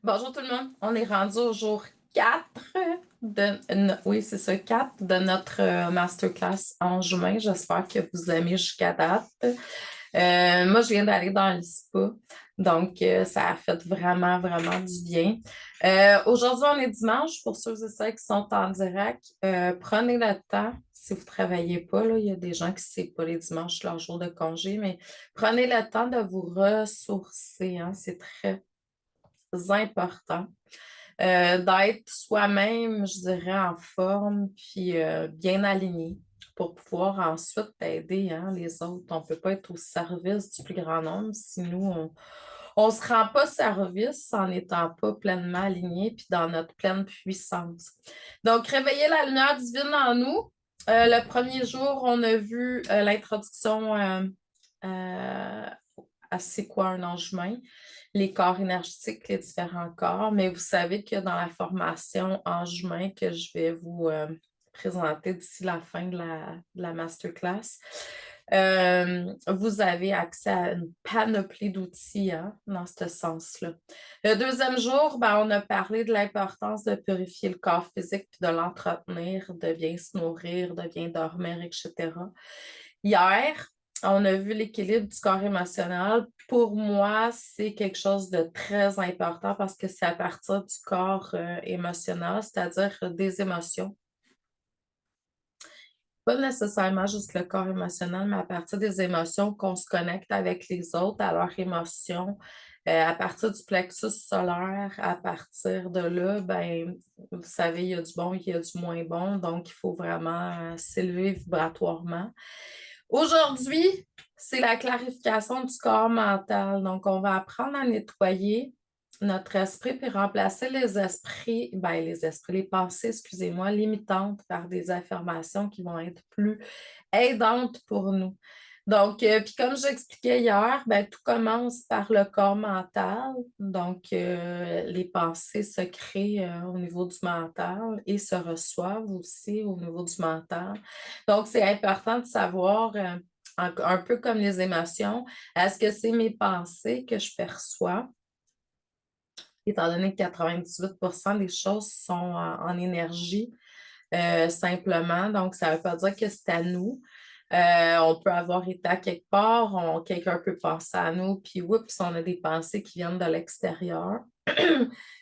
Bonjour tout le monde, on est rendu au jour 4 oui, c'est ça, 4 de notre masterclass en juin. J'espère que vous aimez jusqu'à date. Moi, je viens d'aller dans le spa, donc ça a fait vraiment, vraiment du bien. Aujourd'hui, on est dimanche. Pour ceux et celles qui sont en direct, prenez le temps. Si vous ne travaillez pas, là, il y a des gens qui ne savent pas les dimanches, leur jour de congé, mais prenez le temps de vous ressourcer, hein. C'est très important. D'être soi-même, je dirais, en forme, puis bien aligné pour pouvoir ensuite aider, hein, les autres. On ne peut pas être au service du plus grand nombre si nous, on ne se rend pas service en n'étant pas pleinement aligné puis dans notre pleine puissance. Donc, réveiller la lumière divine en nous. Le premier jour, on a vu l'introduction euh, à c'est quoi un ange humain, les corps énergétiques, les différents corps, mais vous savez que dans la formation ange humain que je vais vous présenter d'ici la fin de la masterclass, vous avez accès à une panoplie d'outils, hein, dans ce sens-là. Le deuxième jour, ben, on a parlé de l'importance de purifier le corps physique puis de l'entretenir, de bien se nourrir, de bien dormir, etc. Hier, on a vu l'équilibre du corps émotionnel. Pour moi, c'est quelque chose de très important parce que c'est à partir du corps émotionnel, c'est-à-dire des émotions. Pas nécessairement juste le corps émotionnel, mais à partir des émotions qu'on se connecte avec les autres, à leurs émotions, à partir du plexus solaire, à partir de là, ben, vous savez, il y a du bon, il y a du moins bon, donc il faut vraiment s'élever vibratoirement. Aujourd'hui, c'est la clarification du corps mental. Donc, on va apprendre à nettoyer notre esprit puis remplacer les pensées, excusez-moi, limitantes par des affirmations qui vont être plus aidantes pour nous. Donc, puis comme j'expliquais hier, ben, tout commence par le corps mental. Donc, les pensées se créent au niveau du mental et se reçoivent aussi au niveau du mental. Donc, c'est important de savoir, un peu comme les émotions, est-ce que c'est mes pensées que je perçois? Étant donné que 98 des choses sont en énergie, simplement. Donc, ça ne veut pas dire que c'est à nous. On peut avoir été à quelque part, quelqu'un peut penser à nous, puis oups, on a des pensées qui viennent de l'extérieur.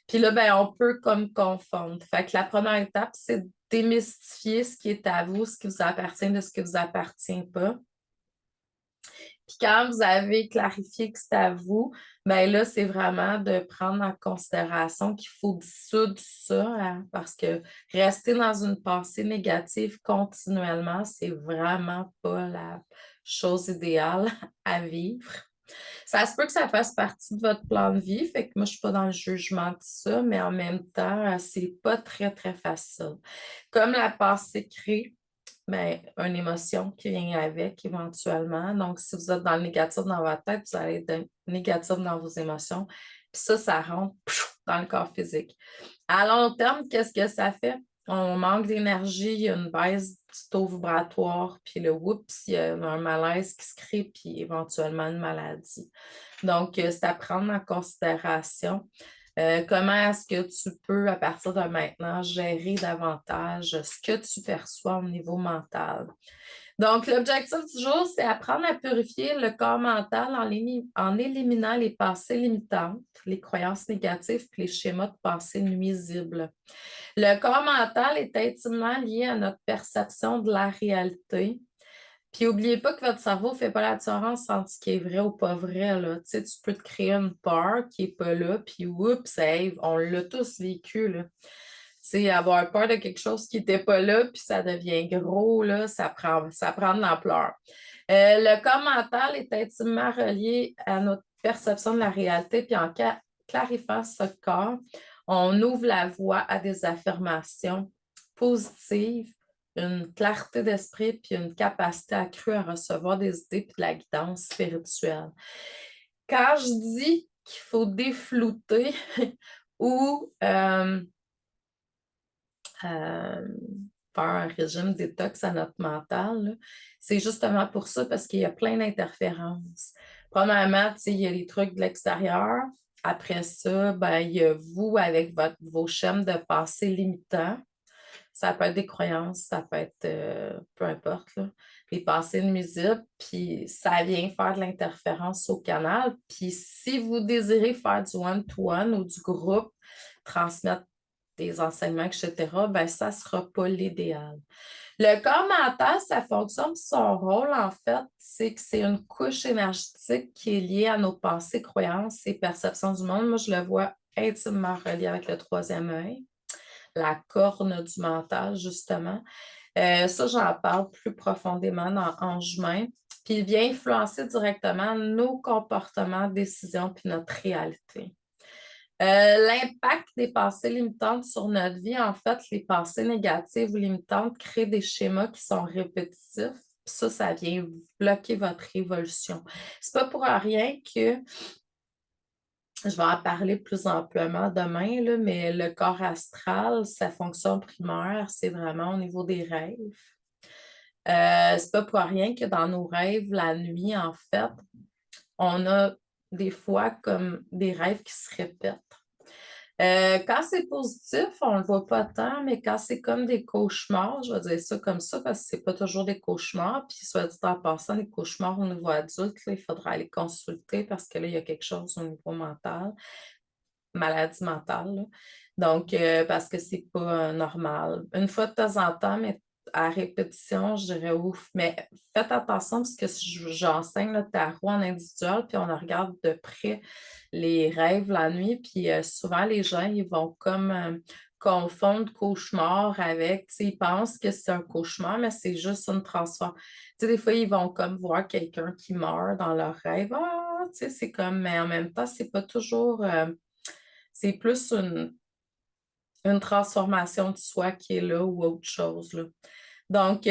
Puis là, ben, on peut comme confondre. Fait que la première étape, c'est de démystifier ce qui est à vous, ce qui vous appartient de ce qui ne vous appartient pas. Puis quand vous avez clarifié que c'est à vous, ben là, c'est vraiment de prendre en considération qu'il faut dissoudre ça, hein, parce que rester dans une pensée négative continuellement, c'est vraiment pas la chose idéale à vivre. Ça se peut que ça fasse partie de votre plan de vie, fait que moi, je suis pas dans le jugement de ça, mais en même temps, c'est pas très, très facile. Comme la pensée crée, ben, une émotion qui vient avec éventuellement. Donc, si vous êtes dans le négatif dans votre tête, vous allez être négatif dans vos émotions. Puis ça rentre dans le corps physique. À long terme, qu'est-ce que ça fait? On manque d'énergie, il y a une baisse du taux vibratoire, puis le whoops, il y a un malaise qui se crée, puis éventuellement une maladie. Donc, c'est à prendre en considération. Comment est-ce que tu peux, à partir de maintenant, gérer davantage ce que tu perçois au niveau mental? Donc, l'objectif du jour, c'est apprendre à purifier le corps mental en éliminant les pensées limitantes, les croyances négatives et les schémas de pensée nuisibles. Le corps mental est intimement lié à notre perception de la réalité. Puis, n'oubliez pas que votre cerveau ne fait pas la différence entre ce qui est vrai ou pas vrai, là. Tu sais, tu peux te créer une peur qui n'est pas là, puis oups, hey, on l'a tous vécu, là. Tu sais, avoir peur de quelque chose qui n'était pas là, puis ça devient gros, là, ça prend de l'ampleur. Le corps mental est intimement relié à notre perception de la réalité, puis en clarifiant ce corps, on ouvre la voie à des affirmations positives, une clarté d'esprit, puis une capacité accrue à recevoir des idées, puis de la guidance spirituelle. Quand je dis qu'il faut déflouter ou euh, faire un régime détox à notre mental, là, c'est justement pour ça, parce qu'il y a plein d'interférences. Premièrement, tu sais, il y a les trucs de l'extérieur, Après ça, ben, il y a vous avec vos schèmes de pensée limitants. Ça peut être des croyances, ça peut être peu importe, là, les pensées nuisibles, puis ça vient faire de l'interférence au canal. Puis si vous désirez faire du one-to-one ou du groupe, transmettre des enseignements, etc., ben ça ne sera pas l'idéal. Le corps mental, ça fonctionne, son rôle, en fait, c'est que c'est une couche énergétique qui est liée à nos pensées, croyances et perceptions du monde. Moi, je le vois intimement relié avec le troisième œil, la corne du mental, justement. Ça, j'en parle plus profondément en juin. Puis il vient influencer directement nos comportements, décisions, puis notre réalité. L'impact des pensées limitantes sur notre vie, en fait, les pensées négatives ou limitantes créent des schémas qui sont répétitifs. Puis ça vient bloquer votre évolution. C'est pas pour rien que je vais en parler plus amplement demain, là, mais le corps astral, sa fonction primaire, c'est vraiment au niveau des rêves. C'est pas pour rien que dans nos rêves, la nuit, en fait, on a des fois comme des rêves qui se répètent. Quand c'est positif, on ne le voit pas tant, mais quand c'est comme des cauchemars, je vais dire ça comme ça parce que c'est pas toujours des cauchemars. Puis, soit dit en passant, les cauchemars au niveau adulte, là, il faudra aller consulter parce que là, il y a quelque chose au niveau mental, maladie mentale, là. Donc, parce que c'est pas normal. Une fois de temps en temps, mais à répétition, je dirais ouf. Mais faites attention parce que j'enseigne le tarot en individuel, puis on regarde de près les rêves la nuit, puis souvent les gens, ils vont comme confondre cauchemar avec, tu sais, ils pensent que c'est un cauchemar, mais c'est juste une transformation. Tu sais, des fois, ils vont comme voir quelqu'un qui meurt dans leur rêve. Ah, tu sais, c'est comme, mais en même temps, c'est pas toujours, c'est plus une transformation de soi qui est là ou autre chose, là. Donc,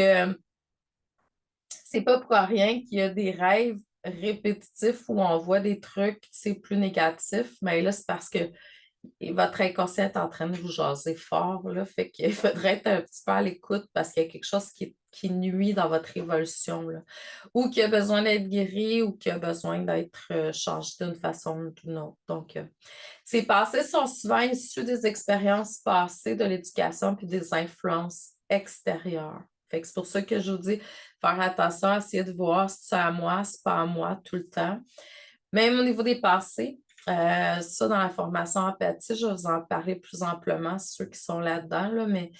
c'est pas pour rien qu'il y a des rêves répétitifs où on voit des trucs, c'est plus négatifs, mais là, c'est parce que votre inconscient est en train de vous jaser fort, là, fait qu'il faudrait être un petit peu à l'écoute parce qu'il y a quelque chose qui nuit dans votre évolution, là, ou qui a besoin d'être guéri ou qui a besoin d'être changé d'une façon ou d'une autre. Donc, ces passés sont souvent issus des expériences passées de l'éducation puis des influences extérieures. Fait que c'est pour ça que je vous dis, faire attention, essayer de voir si c'est à moi, si c'est pas à moi tout le temps. Même au niveau des passés, ça, dans la formation empathie, je vais vous en parler plus amplement, ceux qui sont là-dedans, là, mais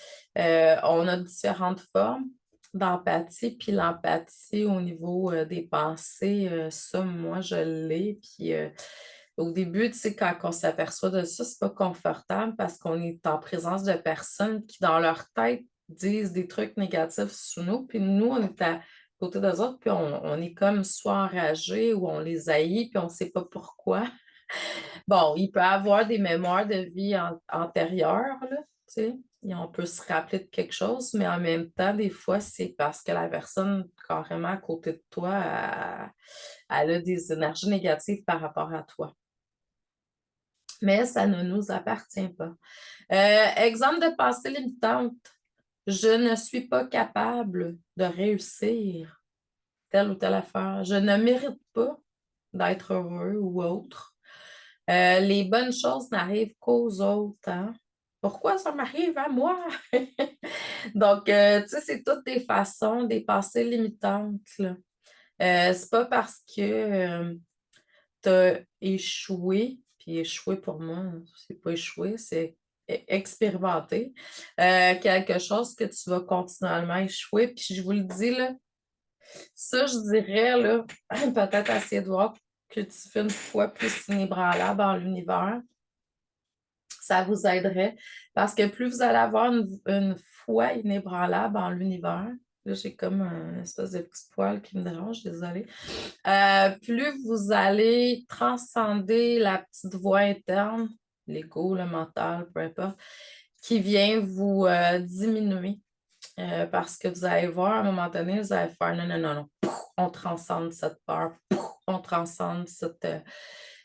on a différentes formes d'empathie, puis l'empathie au niveau des pensées, ça, moi, je l'ai, puis au début, tu sais, quand on s'aperçoit de ça, c'est pas confortable parce qu'on est en présence de personnes qui, dans leur tête, disent des trucs négatifs sur nous, puis nous, on est à côté d'eux autres, puis on est comme soit enragé ou on les haït, puis on ne sait pas pourquoi. Bon, il peut avoir des mémoires de vie antérieures, là, tu sais, et on peut se rappeler de quelque chose, mais en même temps, des fois, c'est parce que la personne carrément à côté de toi, elle a des énergies négatives par rapport à toi. Mais ça ne nous appartient pas. Exemple de pensée limitante. Je ne suis pas capable de réussir telle ou telle affaire. Je ne mérite pas d'être heureux ou autre. Les bonnes choses n'arrivent qu'aux autres, hein? Pourquoi ça m'arrive à moi? Donc, tu sais, c'est toutes des façons, des pensées limitantes, là. C'est pas parce que tu as échoué, puis échoué pour moi, c'est pas échoué, c'est expérimenter quelque chose que tu vas continuellement échouer. Puis je vous le dis, là, ça, je dirais, là, peut-être essayer de voir que tu fais une foi plus inébranlable en l'univers. Ça vous aiderait parce que plus vous allez avoir une foi inébranlable en l'univers, là, j'ai comme un espèce de petit poil qui me dérange, désolée. Plus vous allez transcender la petite voix interne, l'ego, le mental, peu importe, qui vient vous diminuer. Parce que vous allez voir, à un moment donné, vous allez faire non, non, non, non. Pouf, on transcende cette peur. Pouf, on transcende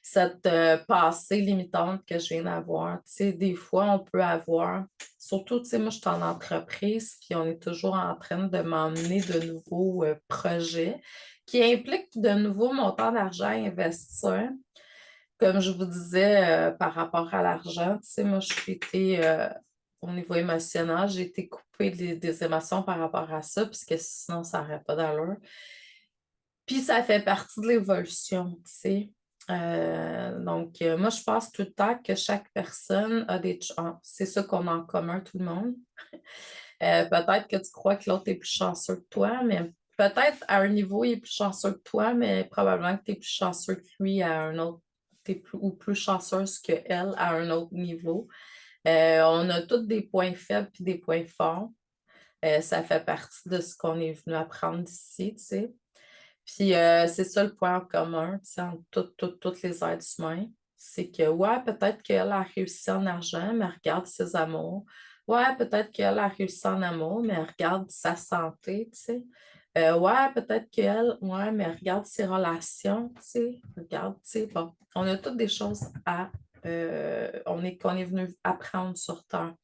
cette pensée limitante que je viens d'avoir. Tu sais, des fois, on peut avoir, surtout, tu sais, moi, je suis en entreprise, puis on est toujours en train de m'emmener de nouveaux projets qui impliquent de nouveaux montants d'argent à investir. comme je vous disais, par rapport à l'argent, tu sais, moi, je suis été, au niveau émotionnel, j'ai été coupée des émotions par rapport à ça, puisque sinon, ça n'aurait pas d'allure. Puis, ça fait partie de l'évolution, tu sais. Donc, moi, je pense tout le temps que chaque personne a des chances. C'est ça qu'on a en commun, tout le monde. Peut-être que tu crois que l'autre est plus chanceux que toi, mais peut-être à un niveau, il est plus chanceux que toi, mais probablement que tu es plus chanceux que lui à un autre, ou plus chanceuse qu'elle à un autre niveau. On a tous des points faibles et des points forts. Ça fait partie de ce qu'on est venu apprendre ici, tu sais. Puis c'est ça le point en commun, tu sais, entre tous les êtres humains. C'est que, ouais, peut-être qu'elle a réussi en argent, mais regarde ses amours. Ouais, peut-être qu'elle a réussi en amour, mais regarde sa santé, tu sais. Ouais, peut-être qu'elle, ouais, mais regarde ses relations, tu sais. Regarde, tu sais, bon, on a toutes des choses qu'on est venu apprendre sur Terre.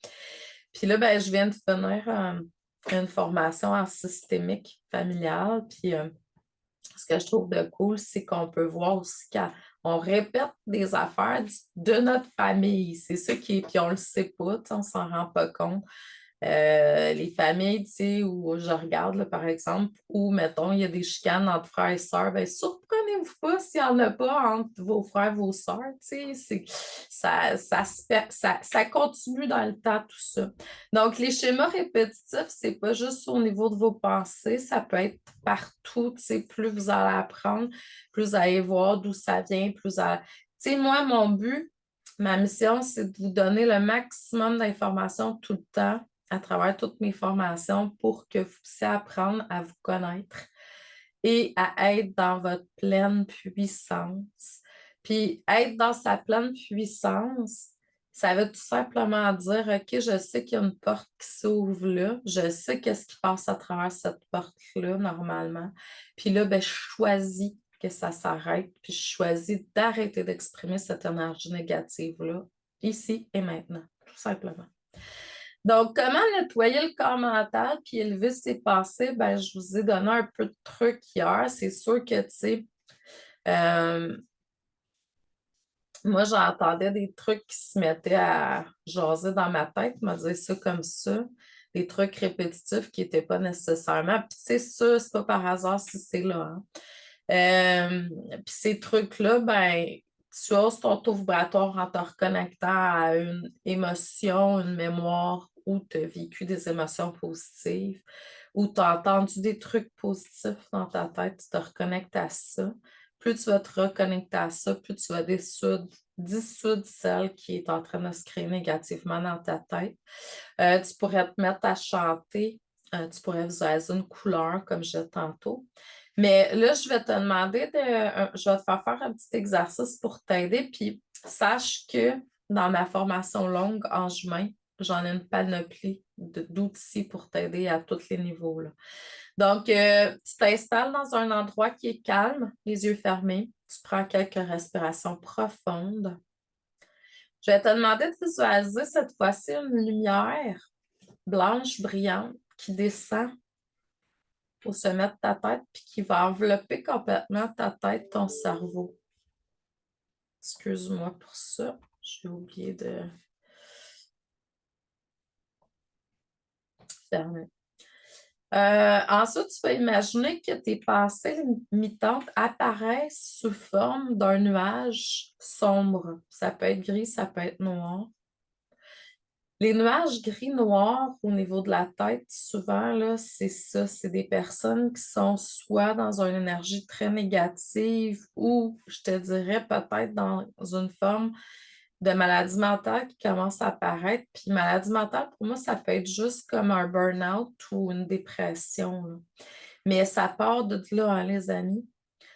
Puis là, ben, je viens de finir une formation en systémique familiale, puis ce que je trouve de cool, c'est qu'on peut voir aussi qu'on répète des affaires de notre famille. C'est ça qui est, puis on le sait pas, tu sais, on s'en rend pas compte. Les familles, tu sais, où je regarde, là, par exemple, où, mettons, il y a des chicanes entre frères et sœurs, bien, surprenez-vous pas s'il n'y en a pas entre vos frères et vos sœurs, tu sais, ça continue dans le temps, tout ça. Donc, les schémas répétitifs, c'est pas juste au niveau de vos pensées, ça peut être partout, tu sais, plus vous allez apprendre, plus vous allez voir d'où ça vient, Tu sais, moi, mon but, ma mission, c'est de vous donner le maximum d'informations tout le temps à travers toutes mes formations pour que vous puissiez apprendre à vous connaître et à être dans votre pleine puissance. Puis être dans sa pleine puissance, ça veut tout simplement dire, OK, je sais qu'il y a une porte qui s'ouvre là, je sais qu'est-ce qui passe à travers cette porte-là normalement. Puis là, ben, je choisis que ça s'arrête, puis je choisis d'arrêter d'exprimer cette énergie négative-là, ici et maintenant, tout simplement. Donc, comment nettoyer le corps mental puis élever ses pensées? Ben, je vous ai donné un peu de trucs hier. C'est sûr que, tu sais, euh, moi, j'entendais des trucs qui se mettaient à jaser dans ma tête, me dire ça comme ça, des trucs répétitifs qui n'étaient pas nécessairement. Puis c'est ça, c'est pas par hasard si c'est là, hein. Puis ces trucs-là, ben, tu oses ton taux vibratoire en te reconnectant à une émotion, une mémoire où tu as vécu des émotions positives, où tu as entendu des trucs positifs dans ta tête, tu te reconnectes à ça. Plus tu vas te reconnecter à ça, plus tu vas dissoudre celle qui est en train de se créer négativement dans ta tête. Tu pourrais te mettre à chanter, tu pourrais visualiser une couleur comme je disais tantôt. Mais là, je vais te demander je vais te faire un petit exercice pour t'aider. Puis sache que dans ma formation longue en juin, j'en ai une panoplie d'outils pour t'aider à tous les niveaux, là. Donc, tu t'installes dans un endroit qui est calme, les yeux fermés. Tu prends quelques respirations profondes. Je vais te demander de visualiser cette fois-ci une lumière blanche brillante qui descend au sommet de ta tête puis qui va envelopper complètement ta tête, ton cerveau. Excuse-moi pour ça. J'ai oublié de fermer. Ensuite, tu vas imaginer que tes pensées limitantes apparaissent sous forme d'un nuage sombre. Ça peut être gris, ça peut être noir. Les nuages gris-noirs au niveau de la tête, souvent, là, c'est ça. C'est des personnes qui sont soit dans une énergie très négative ou, je te dirais, peut-être dans une forme de maladie mentale qui commence à apparaître. Puis maladie mentale, pour moi, ça peut être juste comme un burn-out ou une dépression, là. Mais ça part de là, hein, les amis.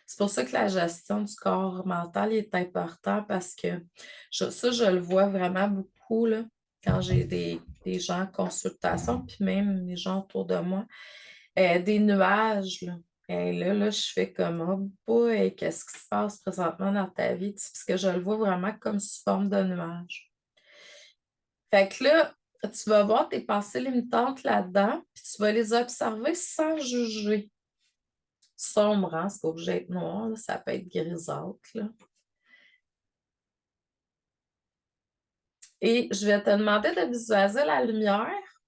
C'est pour ça que la gestion du corps mental est importante parce que ça, je le vois vraiment beaucoup là, quand j'ai des gens en consultation, puis même les gens autour de moi. Des nuages, là. Et là, je fais comme, oh boy, qu'est-ce qui se passe présentement dans ta vie? Tu sais, parce que je le vois vraiment comme sous forme de nuage. Fait que là, tu vas voir tes pensées limitantes là-dedans, puis tu vas les observer sans juger. Sombre, hein? C'est pas obligé d'être noir, là, ça peut être grisâtre, là. Et je vais te demander de visualiser la lumière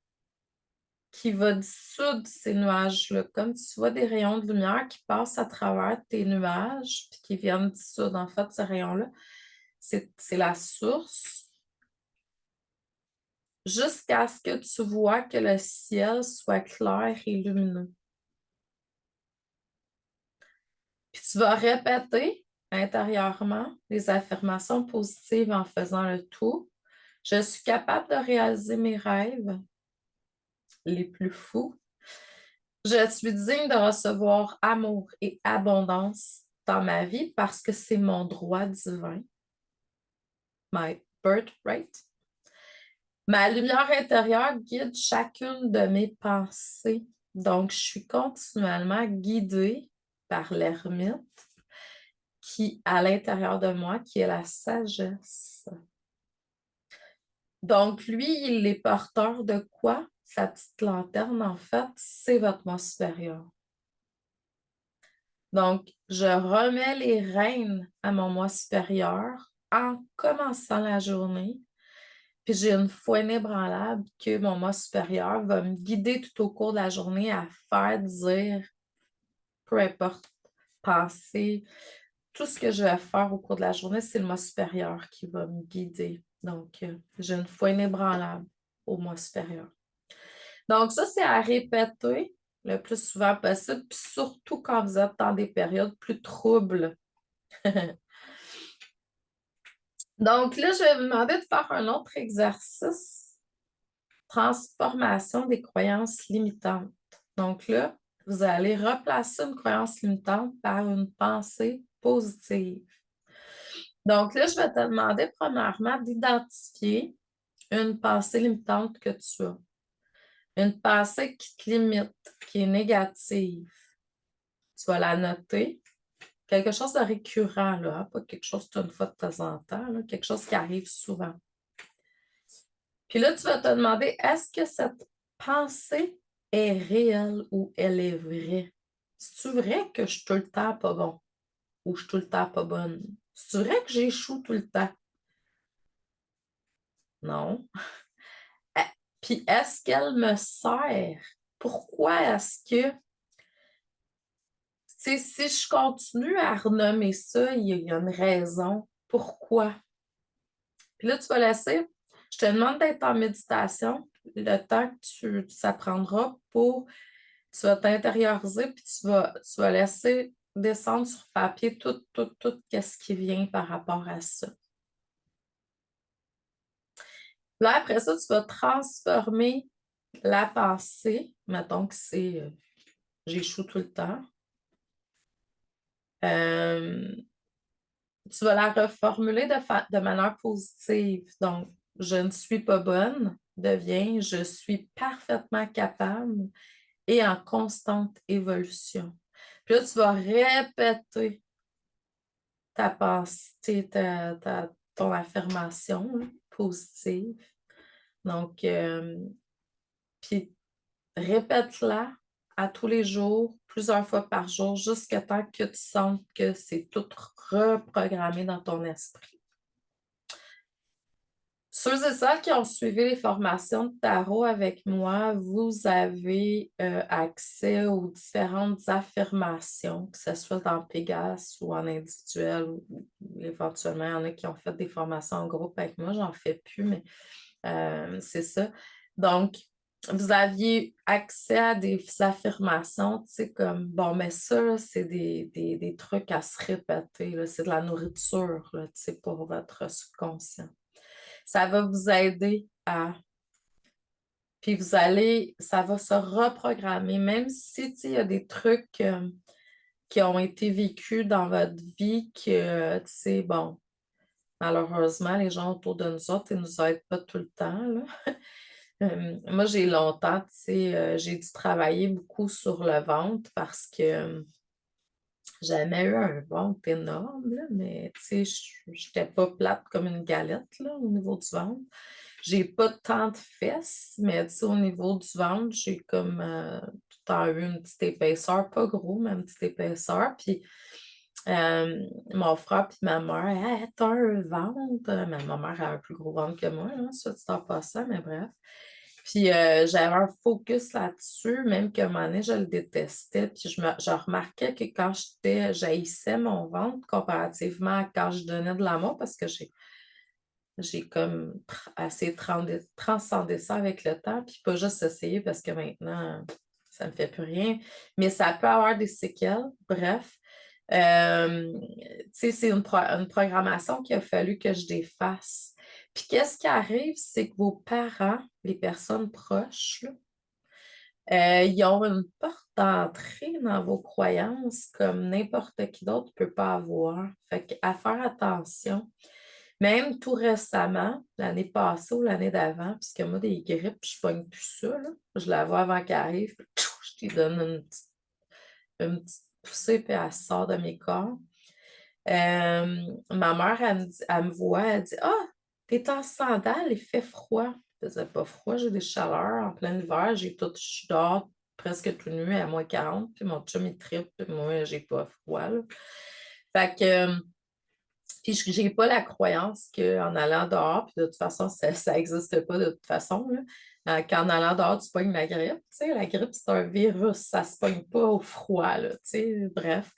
qui va dissoudre ces nuages-là. Comme tu vois des rayons de lumière qui passent à travers tes nuages puis qui viennent dissoudre. En fait, ces rayons-là, c'est la source. Jusqu'à ce que tu vois que le ciel soit clair et lumineux. Puis tu vas répéter intérieurement les affirmations positives en faisant le tout. Je suis capable de réaliser mes rêves les plus fous. Je suis digne de recevoir amour et abondance dans ma vie parce que c'est mon droit divin. My birthright. Ma lumière intérieure guide chacune de mes pensées. Donc, je suis continuellement guidée par l'ermite qui, à l'intérieur de moi, qui est la sagesse. Donc, lui, il est porteur de quoi? Sa petite lanterne, en fait, c'est votre moi supérieur. Donc, je remets les rênes à mon moi supérieur en commençant la journée. Puis j'ai une foi inébranlable que mon moi supérieur va me guider tout au cours de la journée à faire, dire, peu importe, penser. Tout ce que je vais faire au cours de la journée, c'est le moi supérieur qui va me guider. Donc, j'ai une foi inébranlable au moi supérieur. Donc, ça, c'est à répéter le plus souvent possible, puis surtout quand vous êtes dans des périodes plus troubles. Donc, là, je vais vous demander de faire un autre exercice. Transformation des croyances limitantes. Donc là, vous allez replacer une croyance limitante par une pensée positive. Donc là, je vais te demander premièrement d'identifier une pensée limitante que tu as. Une pensée qui te limite, qui est négative. Tu vas la noter. Quelque chose de récurrent, là, hein, pas quelque chose une fois de temps en temps, là, quelque chose qui arrive souvent. Puis là, tu vas te demander, est-ce que cette pensée est réelle ou elle est vraie? C'est-tu vrai que je suis tout le temps pas bon ou je suis tout le temps pas bonne? C'est vrai que j'échoue tout le temps? Non. Puis est-ce qu'elle me sert? Pourquoi est-ce que, si je continue à renommer ça, il y a une raison. Pourquoi? Puis là, tu vas laisser, je te demande d'être en méditation le temps que ça prendra pour, tu vas t'intérioriser, puis tu vas laisser descendre sur papier tout ce qui vient par rapport à ça. Là, après ça, tu vas transformer la pensée, mettons que c'est j'échoue tout le temps. Tu vas la reformuler de manière positive. Donc, je ne suis pas bonne devient je suis parfaitement capable et en constante évolution. Puis là, tu vas répéter ta pensée, ton affirmation là, positive. Donc, puis répète-la à tous les jours, plusieurs fois par jour, jusqu'à temps que tu sentes que c'est tout reprogrammé dans ton esprit. Ceux et celles qui ont suivi les formations de tarot avec moi, vous avez accès aux différentes affirmations, que ce soit dans Pégase ou en individuel, ou éventuellement, il y en a qui ont fait des formations en groupe avec moi, j'en fais plus, mais c'est ça. Donc, vous aviez accès à des affirmations, tu sais, comme, bon, mais ça, là, c'est des trucs à se répéter, là, c'est de la nourriture, là, tu sais, pour votre subconscient. Ça va vous aider à... Puis ça va se reprogrammer, même si, tu sais, il y a des trucs qui ont été vécus dans votre vie que, tu sais, bon, malheureusement, les gens autour de nous autres, ils ne nous aident pas tout le temps, là. Moi, j'ai longtemps, tu sais, j'ai dû travailler beaucoup sur le ventre parce que j'avais eu un ventre énorme, là, mais tu sais, je n'étais pas plate comme une galette là, au niveau du ventre. J'ai pas tant de fesses, mais tu sais, au niveau du ventre, j'ai comme tout le temps eu une petite épaisseur, pas gros, mais une petite épaisseur. Puis Mon frère et ma mère, hey, t'as un ventre. Ma mère a un plus gros ventre que moi, là, soit dit en passant, mais bref. Puis j'avais un focus là-dessus, même qu'à un moment donné, je le détestais. Puis je remarquais que quand j'haïssais mon ventre comparativement à quand je donnais de l'amour, parce que j'ai comme assez transcendé ça avec le temps, puis pas juste essayé parce que maintenant, ça me fait plus rien. Mais ça peut avoir des séquelles. Bref. Tu sais, c'est une programmation qu'il a fallu que je défasse. Puis qu'est-ce qui arrive, c'est que vos parents, les personnes proches, là, ils ont une porte d'entrée dans vos croyances comme n'importe qui d'autre ne peut pas avoir. Fait qu'à faire attention. Même tout récemment, l'année passée ou l'année d'avant, puisque moi, des grippes, je pogne plus ça, là. Je la vois avant qu'elle arrive, puis tchou, je te donne une petite poussée, puis elle sort de mes corps. Ma mère, elle me voit, elle dit: Ah, t'es en sandales, il fait froid. Il faisait pas froid, j'ai des chaleurs en plein hiver, je suis dehors presque tout nu à -40, puis mon chum, il tripe, puis moi, j'ai pas froid, là. Fait que, puis j'ai pas la croyance qu'en allant dehors, puis de toute façon, ça n'existe pas de toute façon, là, qu'en allant dehors, tu pognes la grippe. Tu sais, la grippe, c'est un virus, ça se pogne pas au froid, là, tu sais, bref.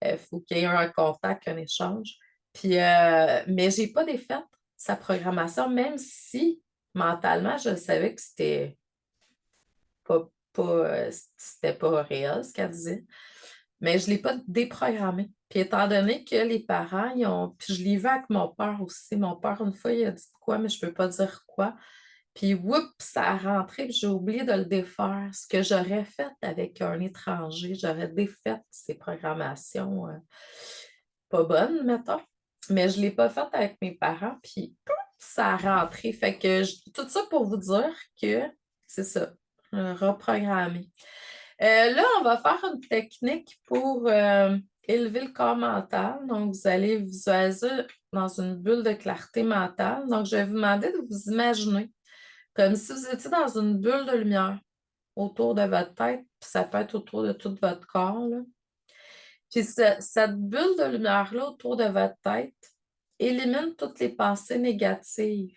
Il faut qu'il y ait un contact, un échange. Puis, mais j'ai pas défaite sa programmation, même si mentalement, je savais que c'était pas réel ce qu'elle disait. Mais je ne l'ai pas déprogrammé. Puis étant donné que les parents, ils ont. Puis je l'ai vu avec mon père aussi. Mon père, une fois, il a dit quoi, mais je ne peux pas dire quoi. Puis, whoop, ça a rentré, puis j'ai oublié de le défaire. Ce que j'aurais fait avec un étranger, j'aurais défait ces programmations pas bonnes, mettons. Mais je ne l'ai pas fait avec mes parents, puis pouf, ça a rentré. Fait que tout ça pour vous dire que c'est ça, reprogrammer. Là, on va faire une technique pour élever le corps mental. Donc, vous allez visualiser dans une bulle de clarté mentale. Donc, je vais vous demander de vous imaginer comme si vous étiez dans une bulle de lumière autour de votre tête, puis ça peut être autour de tout votre corps, là. Puis cette bulle de lumière-là autour de votre tête élimine toutes les pensées négatives,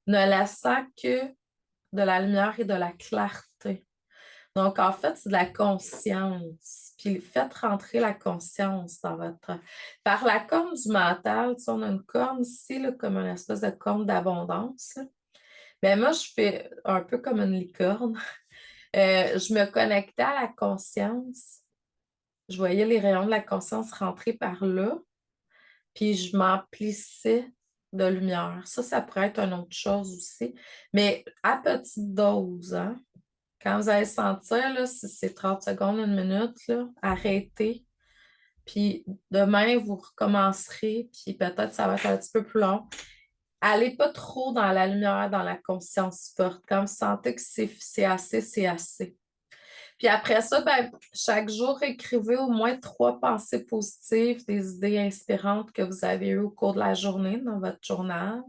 ne laissant que de la lumière et de la clarté. Donc, en fait, c'est de la conscience. Puis faites rentrer la conscience dans votre. Par la corne du mental, tu sais, on a une corne ici, là, comme une espèce de corne d'abondance, là. Mais moi, je fais un peu comme une licorne. Je me connectais à la conscience. Je voyais les rayons de la conscience rentrer par là, puis je m'emplissais de lumière. Ça pourrait être une autre chose aussi, mais à petite dose, hein. Quand vous allez sentir, là, si c'est 30 secondes, une minute, là, arrêtez. Puis demain, vous recommencerez, puis peut-être ça va être un petit peu plus long. Allez pas trop dans la lumière, dans la conscience forte. Quand vous sentez que c'est assez, c'est assez. Puis après ça, ben, chaque jour, écrivez au moins 3 pensées positives, des idées inspirantes que vous avez eues au cours de la journée dans votre journal.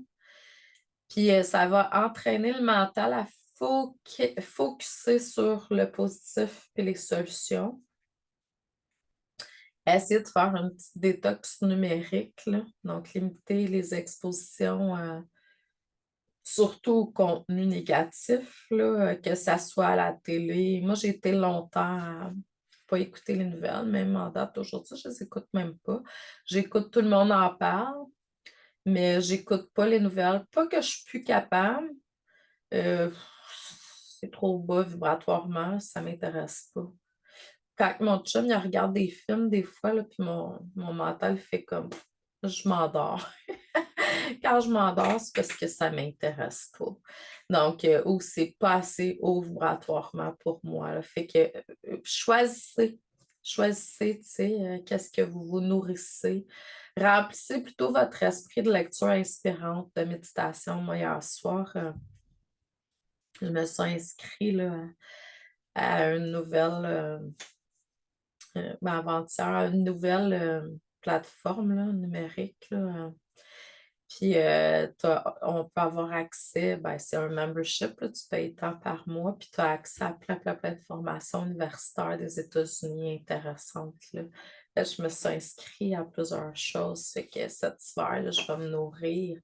Puis ça va entraîner le mental à focuser sur le positif et les solutions. Essayez de faire un petit détox numérique, là. Donc limiter les expositions, surtout au contenu négatif, là, que ça soit à la télé. Moi, j'ai été longtemps à pas écouter les nouvelles, même en date d'aujourd'hui, je ne les écoute même pas. J'écoute tout le monde en parle, mais j'écoute pas les nouvelles. Pas que je suis plus capable. euh, c'est trop bas vibratoirement, ça m'intéresse pas. Quand mon chum il regarde des films, des fois, là, puis mon mental fait comme je m'endors. Quand je m'endors, c'est parce que ça ne m'intéresse pas. Donc, ou c'est pas assez haut vibratoirement pour moi, là. Fait que choisissez, tu sais, qu'est-ce que vous vous nourrissez. Remplissez plutôt votre esprit de lecture inspirante, de méditation. Moi, hier soir, je me suis inscrite là, à une nouvelle, ben, avant-hier, à une nouvelle plateforme là, numérique, là. Puis, on peut avoir accès, ben, c'est un membership, là, tu payes tant par mois, puis tu as accès à plein, plein, plein de formations universitaires des États-Unis intéressantes, là. Je me suis inscrite à plusieurs choses. Fait que cet hiver, là, je vais me nourrir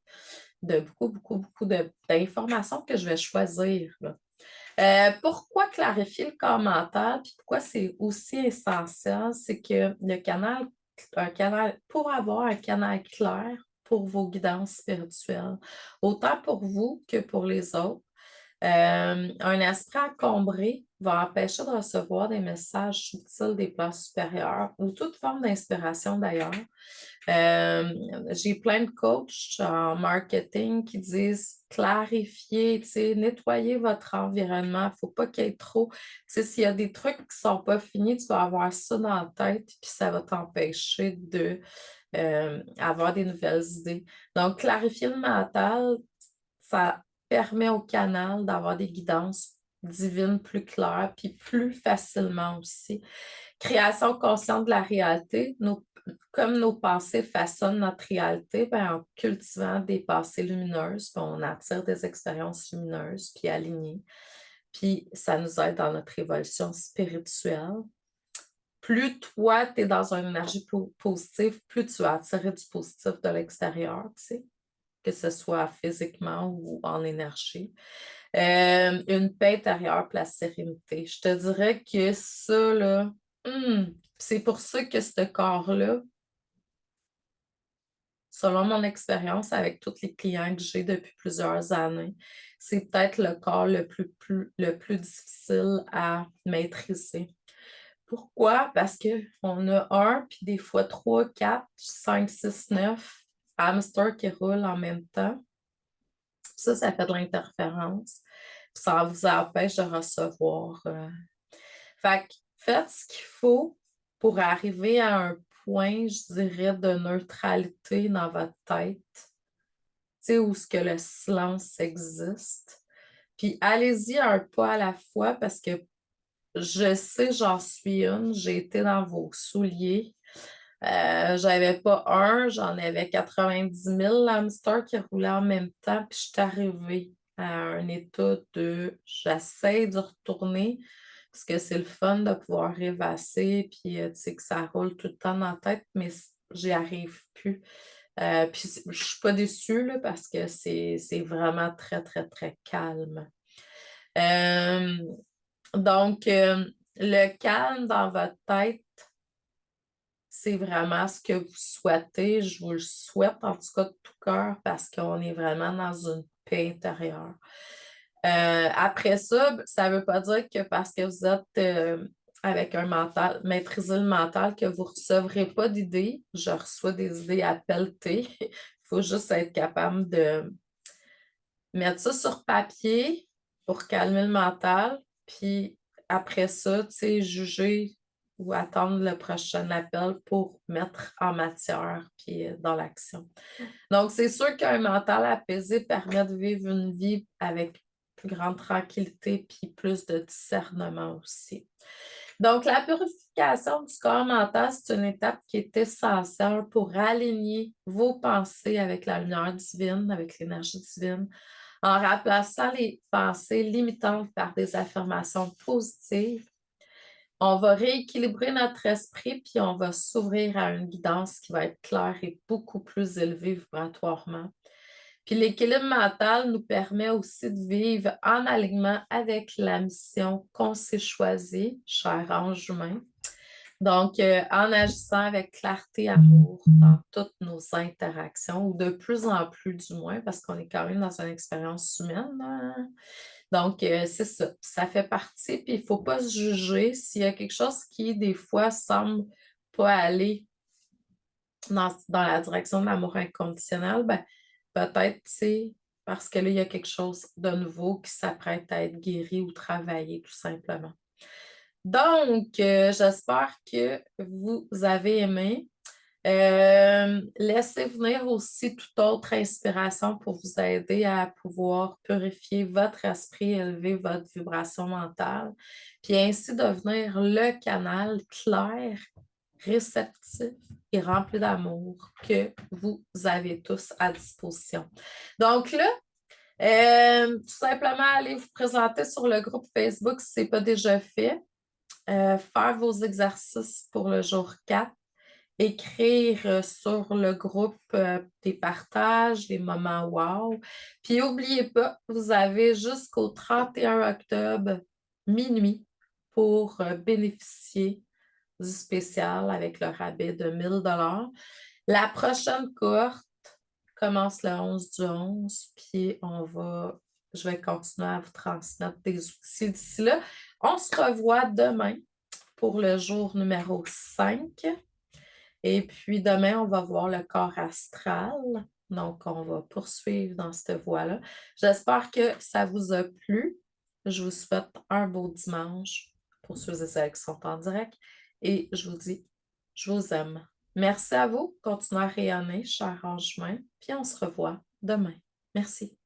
de beaucoup d'informations que je vais choisir, là. Pourquoi clarifier le corps mental? Puis pourquoi c'est aussi essentiel? C'est que pour avoir un canal clair pour vos guidances spirituelles, autant pour vous que pour les autres, un esprit encombré va empêcher de recevoir des messages subtils des plans supérieurs ou toute forme d'inspiration d'ailleurs. J'ai plein de coachs en marketing qui disent clarifier, tu sais, nettoyer votre environnement. Il ne faut pas qu'il y ait trop. Tu sais, s'il y a des trucs qui ne sont pas finis, tu vas avoir ça dans la tête, puis ça va t'empêcher de avoir des nouvelles idées. Donc, clarifier le mental, ça permet au canal d'avoir des guidances divines plus claires, puis plus facilement aussi. Création consciente de la réalité, comme nos pensées façonnent notre réalité, ben, en cultivant des pensées lumineuses, ben, on attire des expériences lumineuses puis alignées. Puis ça nous aide dans notre évolution spirituelle. Plus toi, tu es dans une énergie positive, plus tu vas attirer du positif de l'extérieur, tu sais, que ce soit physiquement ou en énergie. Une paix intérieure, puis la sérénité. Je te dirais que ça, là, c'est pour ça que ce corps-là, selon mon expérience avec tous les clients que j'ai depuis plusieurs années, c'est peut-être le corps le plus difficile à maîtriser. Pourquoi? Parce qu'on a un, puis des fois trois, quatre, cinq, six, neuf hamsters qui roulent en même temps. Ça fait de l'interférence. Ça vous empêche de recevoir. Fait que faites ce qu'il faut pour arriver à un point, je dirais, de neutralité dans votre tête, tu sais, où ce que le silence existe. Puis allez-y un pas à la fois parce que je sais, j'en suis une, j'ai été dans vos souliers. J'avais pas un, j'en avais 90 000 hamsters qui roulaient en même temps, puis je suis arrivée à un état de j'essaie de retourner parce que c'est le fun de pouvoir rêvasser, puis tu sais que ça roule tout le temps dans la tête, mais j'y arrive plus. Puis je suis pas déçue là, parce que c'est vraiment très, très calme. Euh, donc, le calme dans votre tête, c'est vraiment ce que vous souhaitez. Je vous le souhaite en tout cas de tout cœur parce qu'on est vraiment dans une paix intérieure. Après ça, ça ne veut pas dire que parce que vous êtes avec un mental, maîtriser le mental, que vous ne recevrez pas d'idées. Je reçois des idées à pelleter. Il faut juste être capable de mettre ça sur papier pour calmer le mental. Puis après ça, tu sais, juger ou attendre le prochain appel pour mettre en matière puis dans l'action. Donc, c'est sûr qu'un mental apaisé permet de vivre une vie avec plus grande tranquillité puis plus de discernement aussi. Donc, la purification du corps mental, c'est une étape qui est essentielle pour aligner vos pensées avec la lumière divine, avec l'énergie divine, en remplaçant les pensées limitantes par des affirmations positives. On va rééquilibrer notre esprit, puis on va s'ouvrir à une guidance qui va être claire et beaucoup plus élevée vibratoirement. Puis l'équilibre mental nous permet aussi de vivre en alignement avec la mission qu'on s'est choisie, cher ange humain. Donc, en agissant avec clarté et amour dans toutes nos interactions, ou de plus en plus du moins, parce qu'on est quand même dans une expérience humaine, hein. Donc, c'est ça. Ça fait partie, puis il ne faut pas se juger s'il y a quelque chose qui, des fois, semble pas aller dans la direction de l'amour inconditionnel, ben, peut-être c'est parce que là, il y a quelque chose de nouveau qui s'apprête à être guéri ou travaillé, tout simplement. Donc, j'espère que vous avez aimé. Laissez venir aussi toute autre inspiration pour vous aider à pouvoir purifier votre esprit, élever votre vibration mentale, puis ainsi devenir le canal clair, réceptif et rempli d'amour que vous avez tous à disposition. Donc là, tout simplement, allez vous présenter sur le groupe Facebook si ce n'est pas déjà fait. Faire vos exercices pour le jour 4. écrire sur le groupe des partages, des moments wow. Puis n'oubliez pas, vous avez jusqu'au 31 octobre, minuit, pour bénéficier du spécial avec le rabais de 1 000 $. La prochaine cohorte commence le 11 du 11, puis je vais continuer à vous transmettre des outils d'ici là. On se revoit demain pour le jour numéro 5. Et puis demain, on va voir le corps astral. Donc, on va poursuivre dans cette voie-là. J'espère que ça vous a plu. Je vous souhaite un beau dimanche pour ceux et celles qui sont en direct. Et je vous dis, je vous aime. Merci à vous. Continuez à rayonner, cher ange humain. Puis on se revoit demain. Merci.